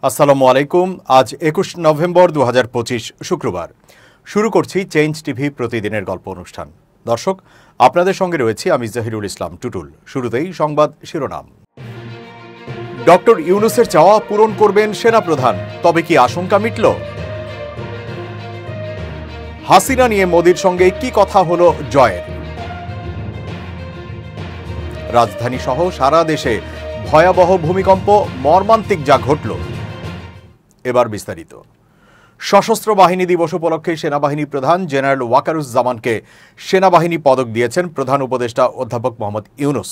আসসালামু আলাইকুম। আজ ২১ নভেম্বর ২০২৫ শুক্রবার। শুরু করছি চেঞ্জ টিভি প্রতিদিনের গল্প অনুষ্ঠান। দর্শক, আপনাদের সঙ্গে রয়েছি আমি জহিরুল ইসলাম টুটুল। শুরুতেই সংবাদ শিরোনাম। ডক্টর ইউনূসের চাওয়া পূরণ করবেন সেনাপ্রধান, তবে কি আশঙ্কা মিটল? হাসিনা নিয়ে মোদির সঙ্গে কি কথা হলো জয়ের? রাজধানী সহ সারা দেশে ভয়াবহ ভূমিকম্প, মর্মান্তিক যা ঘটল। এবার বিস্তারিত। সশস্ত্র বাহিনী দিবস উপলক্ষে সেনাবাহিনী প্রধান জেনারেল ওয়াকারুজ্জামানকে সেনাবাহিনী পদক দিয়েছেন প্রধান উপদেষ্টা অধ্যাপক মোহাম্মদ ইউনূস।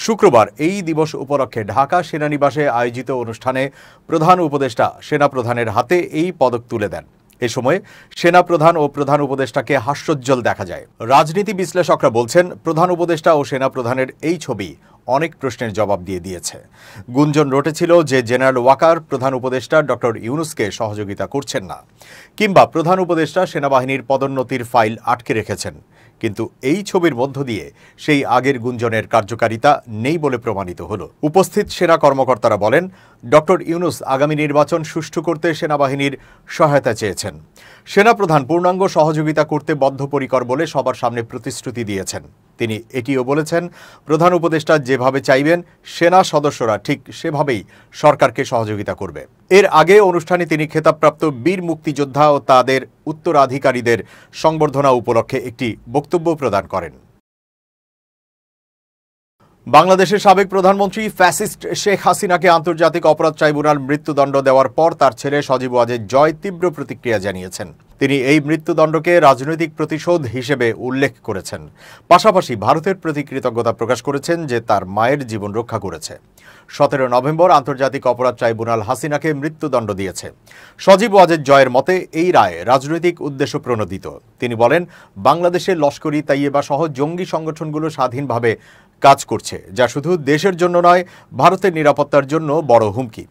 শুক্রবার এই দিবস উপলক্ষে ঢাকা সেনানিবাসে আয়োজিত অনুষ্ঠানে প্রধান উপদেষ্টা সেনাপ্রধানের হাতে এই পদক তুলে দেন। এ সময় সেনাপ্রধান ও প্রধান উপদেষ্টাকে হাস্যোজ্জ্বল দেখা যায়। রাজনীতি বিশ্লেষকরা বলছেন, প্রধান উপদেষ্টা ও সেনাপ্রধানের এই ছবি অনেক প্রশ্নের জবাব দিয়ে দিয়েছে। গুঞ্জন রটেছিল যে জেনারেল ওয়াকার প্রধান উপদেষ্টা ডক্টর ইউনূসকে সহযোগিতা করছেন না, কিংবা প্রধান উপদেষ্টা সেনাবাহিনীর পদোন্নতির ফাইল আটকে রেখেছেন। কিন্তু এই ছবির মধ্য দিয়ে সেই আগের গুঞ্জনের কার্যকারিতা নেই বলে প্রমাণিত হল। উপস্থিত সেনা কর্মকর্তারা বলেন, ডক্টর ইউনূস আগামী নির্বাচন সুষ্ঠু করতে সেনাবাহিনীর সহায়তা চেয়েছেন। সেনাপ্রধান পূর্ণাঙ্গ সহযোগিতা করতে বদ্ধপরিকর বলে সবার সামনে প্রতিশ্রুতি দিয়েছেন। তিনি এটিও বলেছেন, প্রধান উপদেষ্টা যেভাবে চাইবেন সেনা সদস্যরা ঠিক সেভাবেই সরকারকে সহযোগিতা করবে। এর আগে অনুষ্ঠানে তিনি খেতাবপ্রাপ্ত বীর মুক্তিযোদ্ধা ও তাদের উত্তরাধিকারীদের সংবর্ধনা উপলক্ষে একটি বক্তব্য প্রদান করেন। বাংলাদেশের সাবেক প্রধানমন্ত্রী ফ্যাসিস্ট শেখ হাসিনাকে আন্তর্জাতিক অপরাধ ট্রাইব্যুনাল মৃত্যুদণ্ড দেওয়ার পর তার ছেলে সজীব ওয়াজেদ জয় তীব্র প্রতিক্রিয়া জানিয়েছেন। তিনি এই মৃত্যুদণ্ডকে রাজনৈতিক প্রতিশোধ হিসেবে উল্লেখ করেছেন। পাশাপাশি ভারতের প্রতি কৃতজ্ঞতা প্রকাশ করেছেন যে তার মায়ের জীবন রক্ষা করেছে। ১৭ নভেম্বর আন্তর্জাতিক অপরাধ ট্রাইব্যুনাল হাসিনাকে মৃত্যুদণ্ড দিয়েছে। সজীব ওয়াজেদ জয়ের মতে এই রায় রাজনৈতিক উদ্দেশ্য প্রণোদিত। তিনি বলেন, বাংলাদেশের লস্করি তাইয়েবা সহ জঙ্গি সংগঠনগুলো স্বাধীনভাবে কাজ করছে, যা শুধু দেশের জন্য নয়, ভারতের নিরাপত্তার জন্য বড় হুমকি।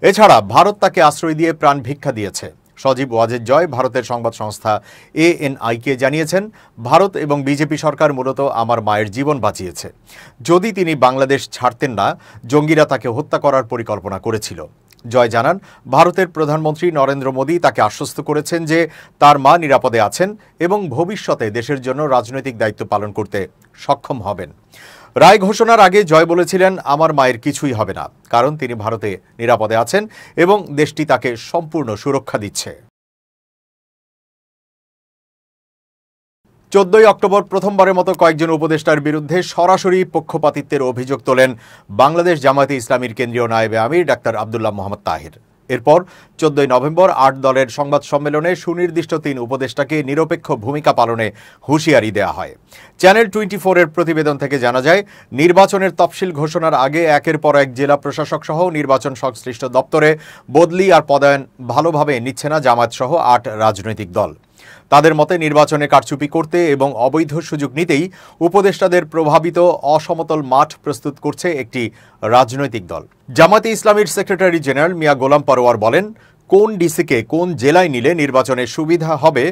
এছাড়া ভারত তাকে আশ্রয় দিয়ে প্রাণ ভিক্ষা দিয়েছে। সজীব ওয়াজেদ জয় ভারতের সংবাদ সংস্থা ANI-কে জানিয়েছেন, ভারত এবং বিজেপি সরকার মূলত আমার মায়ের জীবন বাঁচিয়েছে। যদি তিনি বাংলাদেশ ছাড়তেন না, জঙ্গিরা তাকে হত্যা করার পরিকল্পনা করেছিল। জয় জানান, ভারতের প্রধানমন্ত্রী নরেন্দ্র মোদী তাকে আশ্বস্ত করেছেন যে তার মা নিরাপদে আছেন এবং ভবিষ্যতে দেশের জন্য রাজনৈতিক দায়িত্ব পালন করতে সক্ষম হবেন। রায় ঘোষণার আগে জয় বলেছিলেন, আমার মায়ের কিছুই হবে না, কারণ তিনি ভারতে নিরাপদে আছেন এবং দেশটি তাকে সম্পূর্ণ সুরক্ষা দিচ্ছে। ১৪ অক্টোবর প্রথমবারের মতো কয়েকজন উপদেষ্টার বিরুদ্ধে সরাসরি পক্ষপাতিত্বের অভিযোগ তোলেন বাংলাদেশ জামায়াতে ইসলামীর কেন্দ্রীয় নায়েবে আমির ডাক্তার আব্দুল্লাহ মোহাম্মদ তাহির। এরপর ১৪ নভেম্বর ৮ দলের সংবাদ সম্মেলনে সুনির্দিষ্ট ৩ উপদেষ্টাকে নিরপেক্ষ ভূমিকা পালনে হুঁশিয়ারি দেওয়া হয়। চ্যানেল 24-এর প্রতিবেদন থেকে জানা যায়, নির্বাচনের তফসিল ঘোষণার আগে একের পর এক জেলা প্রশাসক সহ নির্বাচন সংশ্লিষ্ট দপ্তরে বদলি আর পদায়ন ভালোভাবে নিচ্ছে না জামায়াত সহ ৮ রাজনৈতিক দল। তাদের মতে নির্বাচনে কারচুপি করতে এবং অবৈধ সুযোগ নিতেই উপদেষ্টাদের প্রভাবিত অসমতল মাঠ প্রস্তুত করছে একটি রাজনৈতিক দল। জামায়াতে ইসলামীর সেক্রেটারি জেনারেল মিয়া গোলাম পরোয়ার বলেন, কোন ডিসিকে কোন জেলায় নিলে নির্বাচনের সুবিধা হবে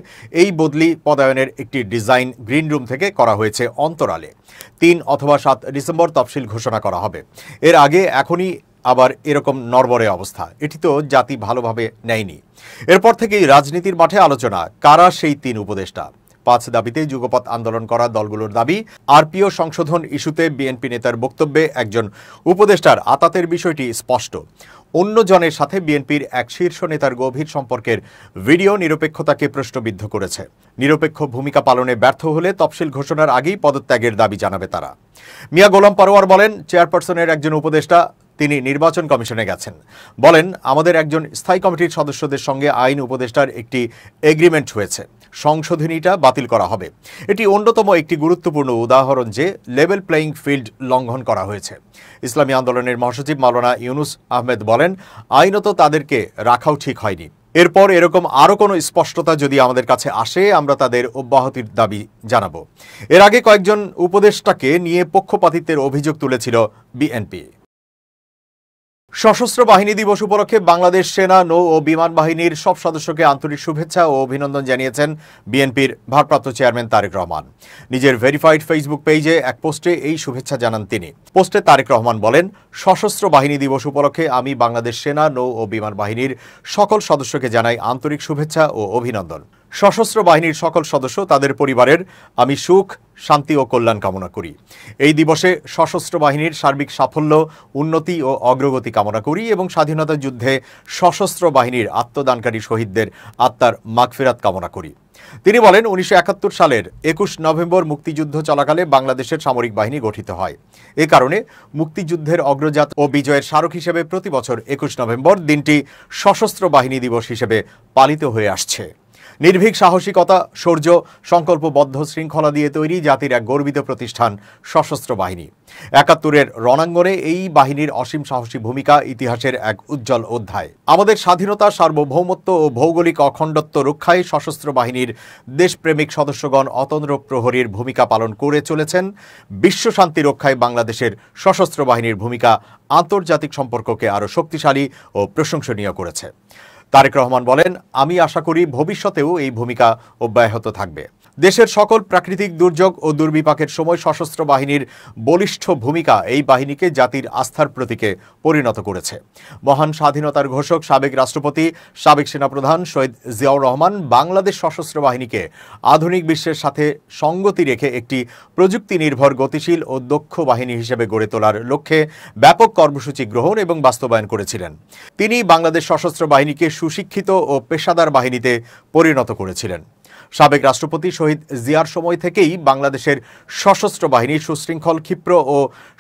এই বদলি পদায়নের একটি ডিজাইন গ্রিন রুম থেকে করা হয়েছে অন্তরালে। ৩ অথবা ৭ ডিসেম্বর তফসিল ঘোষণা করা হবে। এর আগে এখনই আবার এরকম নড়বড়ে অবস্থা, এটি তো জাতি ভালোভাবে নেয়নি। এরপর থেকেই রাজনীতির মাঠে আলোচনা, কারা সেই ৩ উপদেষ্টা। ৫ দাবিতে যুগপৎ আন্দোলন করা দলগুলোর দাবি, আরপিও সংশোধন ইস্যুতে বিএনপি নেতার বক্তব্যে একজন উপদেষ্টার আতাতের বিষয়টি স্পষ্ট। অন্যজনের সাথে বিএনপির এক শীর্ষ নেতার গভীর সম্পর্কের ভিডিও নিরপেক্ষতাকে প্রশ্নবিদ্ধ করেছে। নিরপেক্ষ ভূমিকা পালনে ব্যর্থ হলে তফসিল ঘোষণার আগেই পদত্যাগের দাবি জানাবে তারা। মিয়া গোলাম পরোয়ার বলেন, চেয়ারপারসনের একজন উপদেষ্টা তিনি নির্বাচন কমিশনে গেছেন, বলেন, আমাদের একজন স্থায়ী কমিটির সদস্যদের সঙ্গে আইন উপদেষ্টার একটি এগ্রিমেন্ট হয়েছে, সংশোধনীটা বাতিল করা হবে। এটি অন্যতম একটি গুরুত্বপূর্ণ উদাহরণ যে লেভেল প্লেয়িং ফিল্ড লঙ্ঘন করা হয়েছে। ইসলামী আন্দোলনের মহাসচিব মাওলানা ইউনুস আহমেদ বলেন, আইনত তাদেরকে রাখাও ঠিক হয়নি। এরপর এরকম আরও কোনো স্পষ্টতা যদি আমাদের কাছে আসে, আমরা তাদের অব্যাহতির দাবি জানাব। এর আগে কয়েকজন উপদেষ্টাকে নিয়ে পক্ষপাতিত্বের অভিযোগ তুলেছিল বিএনপি। সশস্ত্র বাহিনী দিবস উপলক্ষে বাংলাদেশ সেনা, নৌ ও বিমান বাহিনীর সব সদস্যকে আন্তরিক শুভেচ্ছা ও অভিনন্দন জানিয়েছেন বিএনপির ভারপ্রাপ্ত চেয়ারম্যান তারেক রহমান। নিজের ভেরিফাইড ফেসবুক পেজে এক পোস্টে এই শুভেচ্ছা জানান তিনি। পোস্টে তারেক রহমান বলেন, সশস্ত্র বাহিনী দিবস উপলক্ষে আমি বাংলাদেশ সেনা, নৌ ও বিমান বাহিনীর সকল সদস্যকে জানাই আন্তরিক শুভেচ্ছা ও অভিনন্দন। সশস্ত্র বাহিনীর সকল সদস্য, তাদের পরিবারের আমি সুখ, শান্তি ও কল্যাণ কামনা করি। এই দিবসে সশস্ত্র বাহিনীর সার্বিক সাফল্য, উন্নতি ও অগ্রগতি কামনা করি এবং স্বাধীনতা যুদ্ধে সশস্ত্র বাহিনীর আত্মদানকারী শহীদদের আত্মার মাগফিরাত কামনা করি। তিনি বলেন, 1971 সালের 21 নভেম্বর মুক্তিযুদ্ধ চলাকালে বাংলাদেশের সামরিক বাহিনী গঠিত হয়। এ কারণে মুক্তিযুদ্ধের অগ্রযাত্রা ও বিজয়ের স্মারক হিসেবে প্রতি বছর 21 নভেম্বর দিনটি সশস্ত্র বাহিনী দিবস হিসেবে পালিত হয়ে আসছে। নির্ভীক সাহসিকতা, শৌর্য, সংকল্পবদ্ধ শৃঙ্খলা দিয়ে তৈরি জাতির এক গর্বিত প্রতিষ্ঠান সশস্ত্র বাহিনী। 71-এর রণাঙ্গনে এই বাহিনীর অসীম সাহসী ভূমিকা ইতিহাসের এক উজ্জ্বল অধ্যায়। আমাদের স্বাধীনতা, সার্বভৌমত্ব ও ভৌগোলিক অখণ্ডত্ব রক্ষায় সশস্ত্র বাহিনীর দেশপ্রেমিক সদস্যগণ অতন্দ্র প্রহরীর ভূমিকা পালন করে চলেছেন। বিশ্বশান্তি রক্ষায় বাংলাদেশের সশস্ত্র বাহিনীর ভূমিকা আন্তর্জাতিক সম্পর্ককে আরও শক্তিশালী ও প্রশংসনীয় করেছে। তারেক রহমান বলেন, আমি আশা করি ভবিষ্যতেও এই ভূমিকা অব্যাহত থাকবে। দেশের সকল প্রাকৃতিক দুর্যোগ ও দুর্বিপাকের সময় সশস্ত্র বাহিনীর বলিষ্ঠ ভূমিকা এই বাহিনীকে জাতির আস্থার প্রতীকে পরিণত করেছে। মহান স্বাধীনতার ঘোষক সাবেক রাষ্ট্রপতি, সাবেক সেনাপ্রধান শহীদ জিয়াউর রহমান বাংলাদেশ সশস্ত্র বাহিনীকে আধুনিক বিশ্বের সাথে সঙ্গতি রেখে একটি প্রযুক্তি নির্ভর, গতিশীল ও দক্ষ বাহিনী হিসেবে গড়ে তোলার লক্ষ্যে ব্যাপক কর্মসূচি গ্রহণ এবং বাস্তবায়ন করেছিলেন। তিনি বাংলাদেশ সশস্ত্র বাহিনীকে সুশিক্ষিত ও পেশাদার বাহিনীতে পরিণত করেছিলেন। সাবেক রাষ্ট্রপতি শহীদ জিয়ার সময় থেকেই বাংলাদেশের সশস্ত্র বাহিনী সুশৃঙ্খল, ক্ষিপ্র ও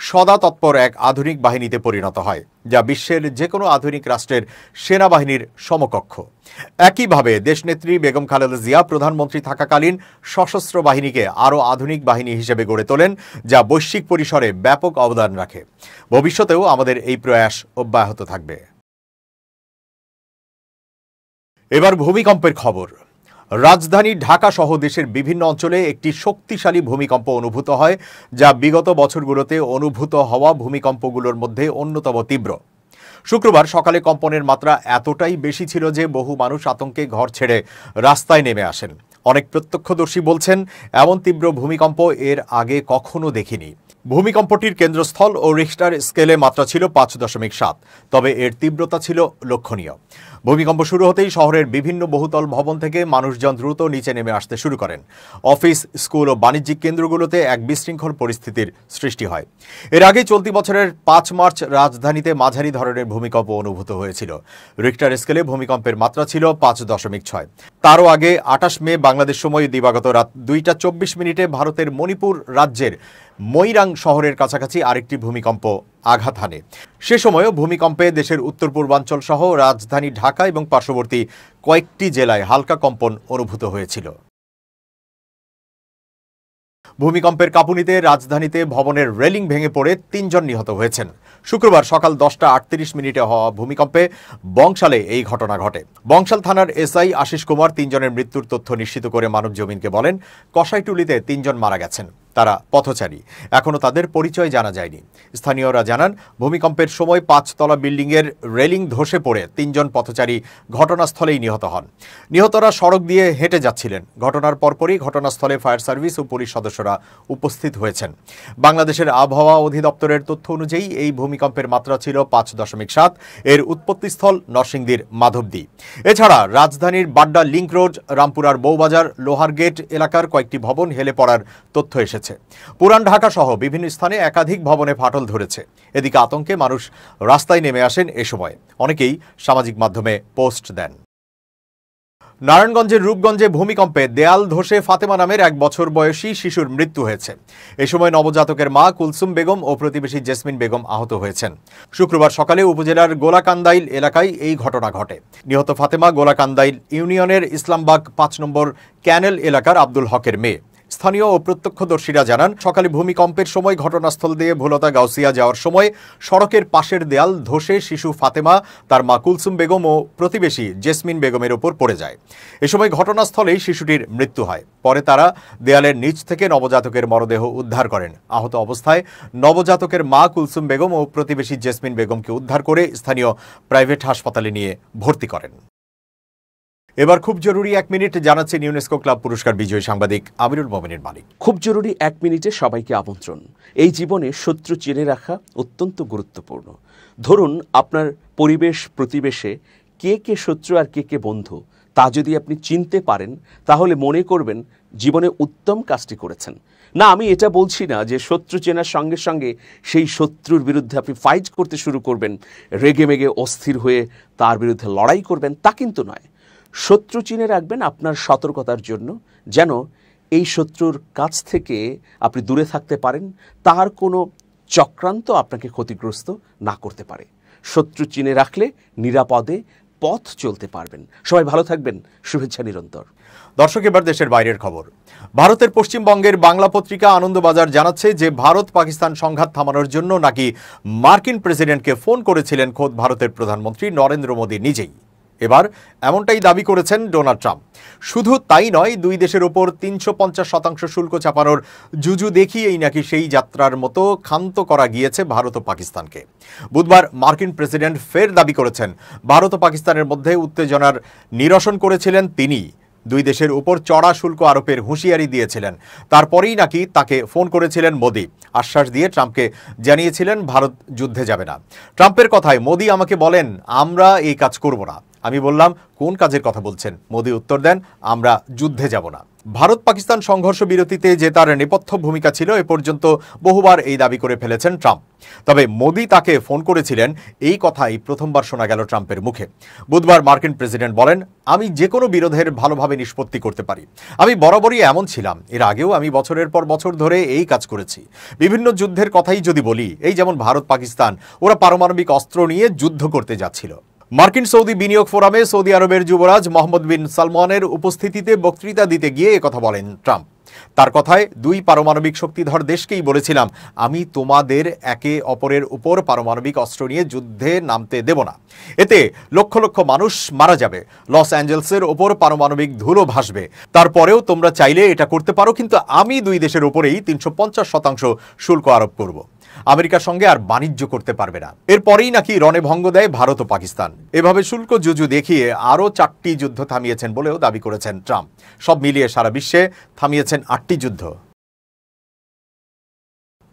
সদা তৎপর এক আধুনিক বাহিনীতে পরিণত হয়, যা বিশ্বের যে কোনো আধুনিক রাষ্ট্রের সেনাবাহিনীর সমকক্ষ। একইভাবে দেশনেত্রী বেগম খালেদা জিয়া প্রধানমন্ত্রী থাকাকালীন সশস্ত্র বাহিনীকে আরও আধুনিক বাহিনী হিসেবে গড়ে তোলেন, যা বৈশ্বিক পরিসরে ব্যাপক অবদান রাখে। ভবিষ্যতেও আমাদের এই প্রয়াস অব্যাহত থাকবে। এবার ভূমিকম্পের খবর। রাজধানী ঢাকা সহ দেশের বিভিন্ন অঞ্চলে একটি শক্তিশালী ভূমিকম্প অনুভূত হয়, যা বিগত বছরগুলোতে অনুভূত হওয়া ভূমিকম্পগুলোর মধ্যে অন্যতম তীব্র। শুক্রবার সকালে কম্পনের মাত্রা এতটাই বেশি ছিল যে বহু মানুষ আতঙ্কে ঘর ছেড়ে রাস্তায় নেমে আসেন। অনেক প্রত্যক্ষদর্শী বলছেন, এমন তীব্র ভূমিকম্প এর আগে কখনো দেখিনি। ভূমিকম্পটির কেন্দ্রস্থল ও রিখটার স্কেলে মাত্রা ছিল 5.7, তবে এর তীব্রতা ছিল লক্ষণীয়। ভূমিকম্প শুরু হতেই শহরের বিভিন্ন বহুতল ভবন থেকে মানুষজন দ্রুত নিচে নেমে আসতে শুরু করেন। অফিস, স্কুল ও বাণিজ্যিক কেন্দ্রগুলোতে এক বিশৃঙ্খল পরিস্থিতির সৃষ্টি হয়। এর আগে চলতি বছরের 5 মার্চ রাজধানীতে মাঝারি ধরনের ভূমিকম্প অনুভূত হয়েছিল। রিখটার স্কেলে ভূমিকম্পের মাত্রা ছিল 5.6। তারও আগে 28 মে বাংলাদেশ সময় দিবাগত রাত 2টা 24 ভারতের মণিপুর রাজ্যের মইরাং শহরের কাছাকাছি আরেকটি ভূমিকম্প আঘাত হানে। সে সময়ও ভূমিকম্পে দেশের উত্তর পূর্বাঞ্চল সহ রাজধানী ঢাকা এবং পার্শ্ববর্তী কয়েকটি জেলায় হালকা কম্পন অনুভূত হয়েছিল। ভূমিকম্পের কাঁপুনিতে রাজধানীতে ভবনের রেলিং ভেঙে পড়ে 3 জন নিহত হয়েছেন। শুক্রবার সকাল 10টা 38 হওয়া ভূমিকম্পে বংশালে এই ঘটনা ঘটে। বংশাল থানার এসআই আশিস কুমার 3 জনের মৃত্যুর তথ্য নিশ্চিত করে মানবজমিনকে বলেন, কষাইটুলিতে 3 জন মারা গেছেন। তারা পথচারী, এখনও তাদের পরিচয় জানা যায়নি। স্থানীয়রা জানান, ভূমিকম্পের সময় 5 তলা বিল্ডিংয়ের রেলিং ধসে পড়ে 3 জন পথচারী ঘটনাস্থলেই নিহত হন। নিহতরা সড়ক দিয়ে হেঁটে যাচ্ছিলেন। ঘটনার পরপরই ঘটনাস্থলে ফায়ার সার্ভিস ও পুলিশ সদস্যরা উপস্থিত হয়েছেন। বাংলাদেশের আবহাওয়া অধিদপ্তরের তথ্য অনুযায়ী এই ভূমিকম্পের মাত্রা ছিল 5.7। এর উৎপত্তিস্থল নরসিংদীর মাধবদী। এছাড়া রাজধানীর বাড্ডা লিংক রোড, রামপুরার বউবাজার, লোহার গেট এলাকার কয়েকটি ভবন হেলে পড়ার তথ্য এসেছে। পুরান ঢাকা সহ বিভিন্ন স্থানে একাধিক ভবনে ফাটল ধরেছে। এদিকে আতঙ্কে মানুষ রাস্তায় নেমে আসেন। এ সময় অনেকেই সামাজিক মাধ্যমে পোস্ট দেন। নারায়ণগঞ্জের রূপগঞ্জে ভূমিকম্পে দেয়াল ধসে ফাতেমা নামের 1 বছর বয়সী শিশুর মৃত্যু হয়েছে। এ সময় নবজাতকের মা কুলসুম বেগম ও প্রতিবেশী জেসমিন বেগম আহত হয়েছেন। শুক্রবার সকালে উপজেলার গোলাকান্দাইল এলাকায় এই ঘটনা ঘটে। নিহত ফাতেমা গোলাকান্দাইল ইউনিয়নের ইসলামবাগ 5 নম্বর ক্যানেল এলাকার আব্দুল হকের মেয়ে। স্থানীয় ও প্রত্যক্ষদর্শীরা জানান, সকালে ভূমিকম্পের সময় ঘটনাস্থল দিয়ে ভুলতা গাউসিয়া যাওয়ার সময় সড়কের পাশের দেয়াল ধসে শিশু ফাতেমা, তার মা কুলসুম বেগম ও প্রতিবেশী জেসমিন বেগমের ওপর পড়ে যায়। এ সময় ঘটনাস্থলেই শিশুটির মৃত্যু হয়। পরে তারা দেয়ালের নিচ থেকে নবজাতকের মরদেহ উদ্ধার করেন। আহত অবস্থায় নবজাতকের মা কুলসুম বেগম ও প্রতিবেশী জেসমিন বেগমকে উদ্ধার করে স্থানীয় প্রাইভেট হাসপাতালে নিয়ে ভর্তি করেন। এবার খুব জরুরি 1 মিনিট জানাচ্ছেন ইউনেস্কো ক্লাব পুরস্কার বিজয়ী সাংবাদিক আমিরুল মোমিনের মালিক। খুব জরুরি 1 মিনিটে সবাইকে আমন্ত্রণ। এই জীবনে শত্রু চিনে রাখা অত্যন্ত গুরুত্বপূর্ণ। ধরুন আপনার পরিবেশ প্রতিবেশে কে কে শত্রু আর কে কে বন্ধু তা যদি আপনি চিনতে পারেন, তাহলে মনে করবেন জীবনে উত্তম কাজটি করেছেন। না, আমি এটা বলছি না যে শত্রু চেনার সঙ্গে সঙ্গে সেই শত্রুর বিরুদ্ধে আপনি ফাইট করতে শুরু করবেন, রেগে মেগে অস্থির হয়ে তার বিরুদ্ধে লড়াই করবেন, তা কিন্তু নয়। শত্রু চিনে রাখবেন আপনার সতর্কতার জন্য, যেন এই শত্রুর কাছ থেকে আপনি দূরে থাকতে পারেন, তার কোনো চক্রান্ত আপনাকে ক্ষতিগ্রস্ত না করতে পারে। শত্রু চিনে রাখলে নিরাপদে পথ চলতে পারবেন। সবাই ভালো থাকবেন। শুভেচ্ছা নিরন্তর। দর্শক, এবার দেশের বাইরের খবর। ভারতের পশ্চিমবঙ্গের বাংলা পত্রিকা আনন্দবাজার জানাচ্ছে যে ভারত পাকিস্তান সংঘাত থামানোর জন্য নাকি মার্কিন প্রেসিডেন্টকে ফোন করেছিলেন খোদ ভারতের প্রধানমন্ত্রী নরেন্দ্র মোদী নিজেই। এবার এমনটাই দাবি করেছেন ডোনাল্ড ট্রাম্প। শুধু তাই নয়, দুই দেশের ওপর 350% শুল্ক চাপানোর জুজু দেখিয়েই নাকি সেই যাত্রার মতো ক্ষান্ত করা গিয়েছে ভারত ও পাকিস্তানকে। বুধবার মার্কিন প্রেসিডেন্ট ফের দাবি করেছেন ভারত ও পাকিস্তানের মধ্যে উত্তেজনার নিরসন করেছিলেন তিনি। দুই দেশের উপর চড়া শুল্ক আরোপের হুঁশিয়ারি দিয়েছিলেন। তারপরেই নাকি তাকে ফোন করেছিলেন মোদি। আশ্বাস দিয়ে ট্রাম্পকে জানিয়েছিলেন ভারত যুদ্ধে যাবে না। ট্রাম্পের কথায়, মোদি আমাকে বলেন আমরা এই কাজ করব না। আমি বললাম, কোন কাজের কথা বলছেন? মোদি উত্তর দেন, আমরা যুদ্ধে যাব না। ভারত পাকিস্তান সংঘর্ষ বিরতিতে যে তার নেপথ্য ভূমিকা ছিল, এ পর্যন্ত বহুবার এই দাবি করে ফেলেছেন ট্রাম্প। তবে মোদি তাকে ফোন করেছিলেন, এই কথাই প্রথমবার শোনা গেল ট্রাম্পের মুখে। বুধবার মার্কিন প্রেসিডেন্ট বলেন, আমি যে কোনো বিরোধের ভালোভাবে নিষ্পত্তি করতে পারি। আমি বরাবরই এমন ছিলাম। এর আগেও আমি বছরের পর বছর ধরে এই কাজ করেছি। বিভিন্ন যুদ্ধের কথাই যদি বলি, এই যেমন ভারত পাকিস্তান, ওরা পারমাণবিক অস্ত্র নিয়ে যুদ্ধ করতে যাচ্ছিল। মার্কিন সৌদি বিনিয়োগ ফোরামে সৌদি আরবের যুবরাজ মোহাম্মদ বিন সালমানের উপস্থিতিতে বক্তৃতা দিতে গিয়ে একথা বলেন ট্রাম্প। তার কথায়, দুই পারমাণবিক শক্তিধর দেশকেই বলেছিলাম, আমি তোমাদের একে অপরের উপর পারমাণবিক অস্ত্র নিয়ে যুদ্ধে নামতে দেব না। এতে লক্ষ লক্ষ মানুষ মারা যাবে, লস অ্যাঞ্জেলসের ওপর পারমাণবিক ধুলো ভাসবে। তারপরেও তোমরা চাইলে এটা করতে পারো, কিন্তু আমি দুই দেশের উপরেই 350% শুল্ক আরোপ করব। আমেরিকার সঙ্গে আর বাণিজ্য করতে পারবে না। এরপরেই নাকি রণে ভঙ্গ দেয় ভারত ও পাকিস্তান। এভাবে শুল্ক জুজু দেখিয়ে আরও 4টি যুদ্ধ থামিয়েছেন বলেও দাবি করেছেন ট্রাম্প। সব মিলিয়ে সারা বিশ্বে থামিয়েছেন 8টি যুদ্ধ।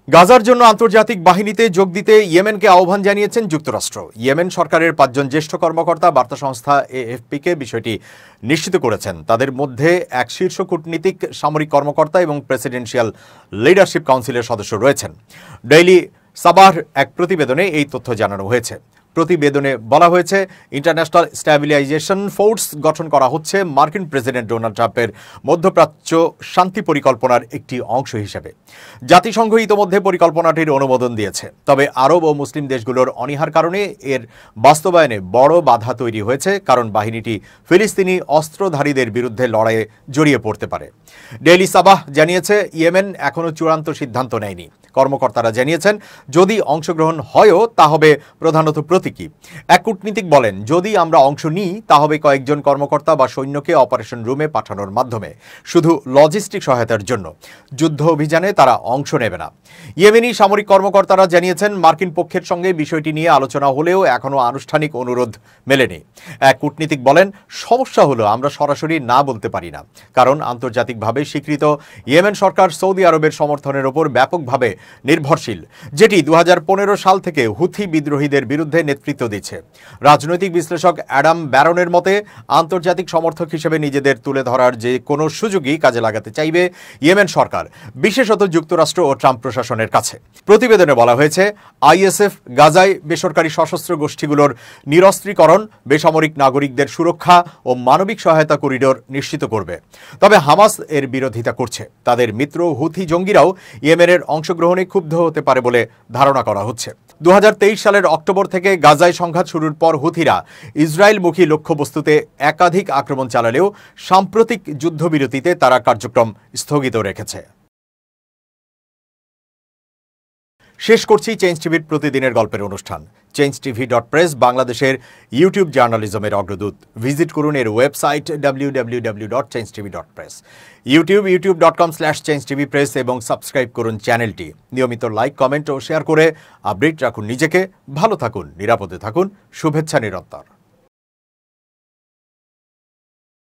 গাজার জন্য আন্তর্জাতিক বাহিনীতে যোগ দিতে ইয়েমেনকে আহ্বান জানিয়েছেন যুক্তরাষ্ট্র। ইয়েমেন সরকারের 5 জন জ্যেষ্ঠ কর্মকর্তা বার্তা সংস্থা এএফপিকে বিষয়টি নিশ্চিত করেছেন। তাদের মধ্যে এক শীর্ষ কূটনীতিক, সামরিক কর্মকর্তা এবং প্রেসিডেন্সিয়াল লিডারশিপ কাউন্সিলের সদস্য রয়েছেন। ডেইলি সাবাহর এক প্রতিবেদনে এই তথ্য জানানো হয়েছে। প্রতিবেদনে বলা হয়েছে, ইন্টারন্যাশনাল স্ট্যাবিলাইজেশন ফোর্স গঠন করা হচ্ছে মার্কিন প্রেসিডেন্ট ডোনাল্ড ট্রাম্পের মধ্যপ্রাচ্য শান্তি পরিকল্পনার একটি অংশ হিসেবে। জাতিসংঘ ইতোমধ্যে পরিকল্পনাটির অনুমোদন দিয়েছে। তবে আরব ও মুসলিম দেশগুলোর অনীহার কারণে এর বাস্তবায়নে বড় বাধা তৈরি হয়েছে, কারণ বাহিনীটি ফিলিস্তিনি অস্ত্রধারীদের বিরুদ্ধে লড়াইয়ে জড়িয়ে পড়তে পারে। ডেইলি সাবাহ জানিয়েছে, ইয়েমেন এখনও চূড়ান্ত সিদ্ধান্ত নেয়নি। কর্মকর্তারা জানিয়েছেন, যদি অংশগ্রহণ হয়ও তা হবে প্রধানত প্রতীকী। এক কূটনীতিক বলেন, যদি আমরা অংশ নিই তা হবে কয়েকজন কর্মকর্তা বা সৈন্যকে অপারেশন রুমে পাঠানোর মাধ্যমে, শুধু লজিস্টিক সহায়তার জন্য। যুদ্ধ অভিযানে তারা অংশ নেবে না। ইয়েমেনি সামরিক কর্মকর্তারা জানিয়েছেন, মার্কিন পক্ষের সঙ্গে বিষয়টি নিয়ে আলোচনা হলেও এখনও আনুষ্ঠানিক অনুরোধ মেলেনি। এক কূটনীতিক বলেন, সমস্যা হলো আমরা সরাসরি না বলতে পারি না, কারণ আন্তর্জাতিকভাবে স্বীকৃত ইয়েমেন সরকার সৌদি আরবের সমর্থনের ওপর ব্যাপকভাবে নির্ভরশীল, যেটি 2015 সাল থেকে হুথি বিদ্রোহীদের বিরুদ্ধে নেতৃত্ব দিচ্ছে। রাজনৈতিক বিশ্লেষক অ্যাডাম ব্যারনের মতে, আন্তর্জাতিক সমর্থক হিসেবে নিজেদের তুলে ধরার যে কোনো সুযোগই কাজে লাগাতে চাইবে ইয়েমেন সরকার, বিশেষত যুক্তরাষ্ট্র ও ট্রাম্প প্রশাসনের কাছে। প্রতিবেদনে বলা হয়েছে, আইএসএফ গাজায় বেসরকারি সশস্ত্র গোষ্ঠীগুলোর নিরস্ত্রীকরণ, বেসামরিক নাগরিকদের সুরক্ষা ও মানবিক সহায়তা করিডোর নিশ্চিত করবে। তবে হামাস এর বিরোধিতা করছে। তাদের মিত্র হুথি জঙ্গিরাও ইয়েমেনের অংশগ্রহণ আক্রমণে ক্ষুব্ধ হতে পারে বলে ধারণা করা হচ্ছে। 2023 সালের অক্টোবর থেকে গাজায় সংঘাত শুরুর পর হুথিরা ইসরায়েলমুখী লক্ষ্যবস্তুতে একাধিক আক্রমণ চালালেও সাম্প্রতিক যুদ্ধবিরতিতে তারা কার্যক্রম স্থগিত রেখেছে। শেষ করছি চেঞ্জ টিভির প্রতিদিনের গল্পের অনুষ্ঠান। changetv.press বাংলাদেশের ইউটিউব জার্নালিজমের অগ্রদূত। ভিজিট করুন এর ওয়েবসাইট www.changetv.press, youtube.com/changetvpress এবং সাবস্ক্রাইব করুন চ্যানেলটি। নিয়মিত লাইক, কমেন্ট ও শেয়ার করে আপডেট রাখুন নিজেকে। ভালো থাকুন, নিরাপদে থাকুন। শুভেচ্ছা নিরন্তর।